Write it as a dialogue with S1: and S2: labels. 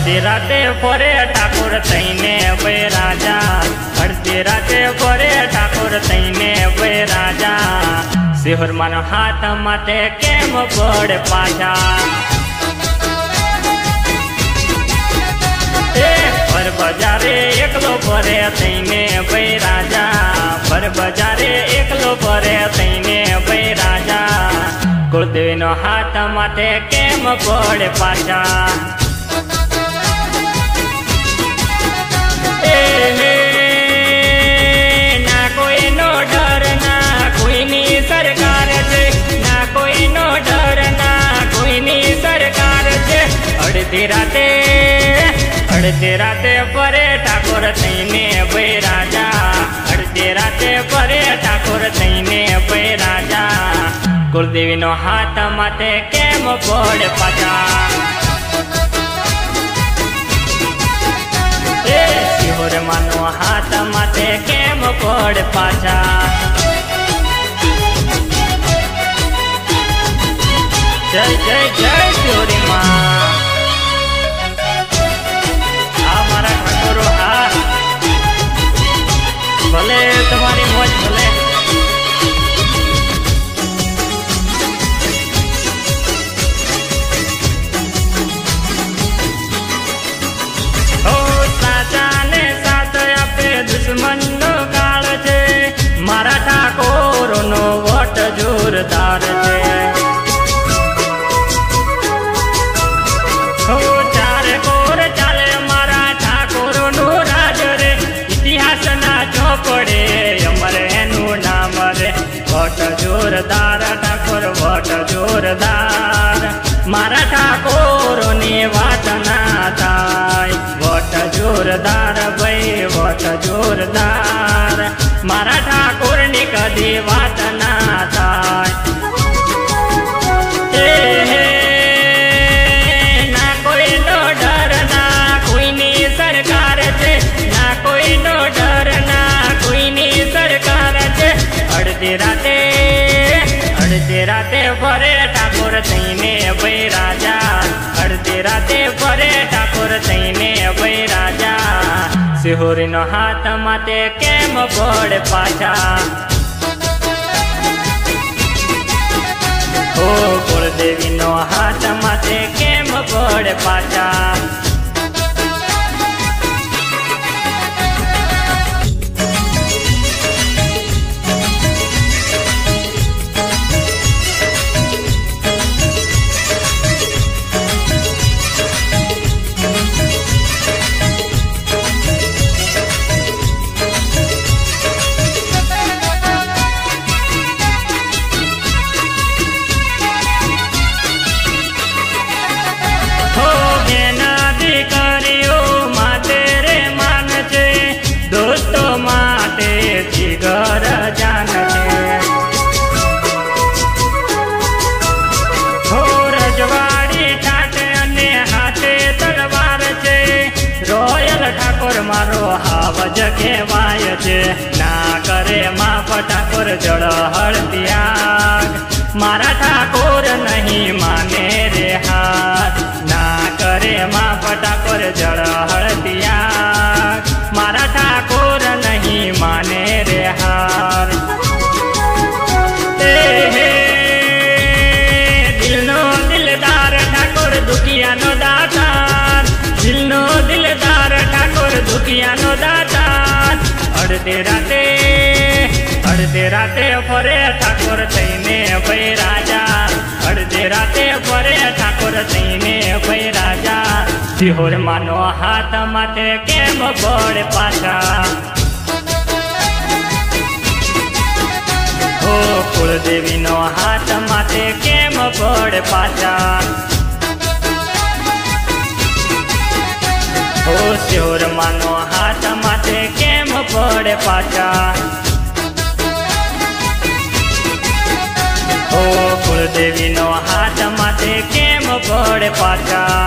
S1: અડધી રાતે ફરે ઠાકોર થઈને ભાઈ રાજા, અડધી રાતે ફરે ઠાકોર થઈને ભાઈ રાજા, શિહોરમાનો હાથ માથે કેમ પડે પાછા? ભર બજારે એકલો ફરે થઈને ભાઈ રાજા, ભર બજારે એકલો ફરે થઈને ભાઈ રાજા, કુળદેવીનો હાથ માથે કેમ પડે પાછા? ના કોઈનો ડર ના કોઈની સરકાર છે, ના કોઈનો ડર ના કોઈની સરકાર છે, અડધી રાતે ફરે ઠાકોર થઈને ભાઈ રાજા, અડધી રાતે ફરે ઠાકોર થઈને ભાઈ રાજા, કુળદેવીનો હાથ માથે કેમ પડે પાછા? શિહોરમાનો હાથ માથે કેમ પડે પાછા? જય જય જય શિહોરીમાં, આ મારા ઠાકોરો હા, ભલે તમારી મોજ ભલે. દુશ્મનનો કાળ છે, મારા ઠાકોરનો વટ જોરદાર છે. ચારે કોર ચાલે મારા ઠાકોરનો રાજ રે, ઇતિહાસના ચોપડે અમર એનું નામ રે. વટ જોરદાર ઠાકોર વટ જોરદાર, મારા ઠાકોરની વાત ના થાય. વટ જોરદાર ભાઈ વટ જોરદાર, મારા ઠાકોરની કદી વાત ના થાય. ના કોઈનો ડર ના કોઈની સરકાર છે, ના કોઈનો ડર ના કોઈની સરકાર છે, અડધી રાતે ફરે ઠાકોર થઈને ભાઈ રાજા, અડધી રાતે ફરે ઠાકોર થઈને ભાઈ રાજા, શિહોરીનો હાથ માથે કેમ પડે પાછા? ઓ કુળદેવીનો હાથ માથે કેમ પડે પાછા? મારો હાવજ કહેવાય છે, ના કરે માફ ઠાકોર જળ હળત્યાગ, મારા ઠાકોર નહીં માને રે હાથ, ના કરે માફ ઠાકોર જળ હળત્યાગ, મારા ઠાકોર નહીં માને રે હાર. દિલનો દિલદાર ઠાકોર દુખિયાનો દાતાર, દિલનો દિલદાર ઠાકોર દુખિયાનો દાતાર, અડધી રાતે ફરે ઠાકોર થઈને ભાઈ રાજા, અડધી રાતે ફરે ઠાકોર થઈને ભાઈ રાજા, શિહોરમાનો હાથ માથે કેમ પડે પાછા? ઓ કુળદેવીનો હાથ માથે કેમ પડે પાછા? ઓ શિહોરમાનો હાથ માથે કેમ પડે પાછા? ઓ કુળદેવીનો હાથ માથે કેમ પડે પાછા?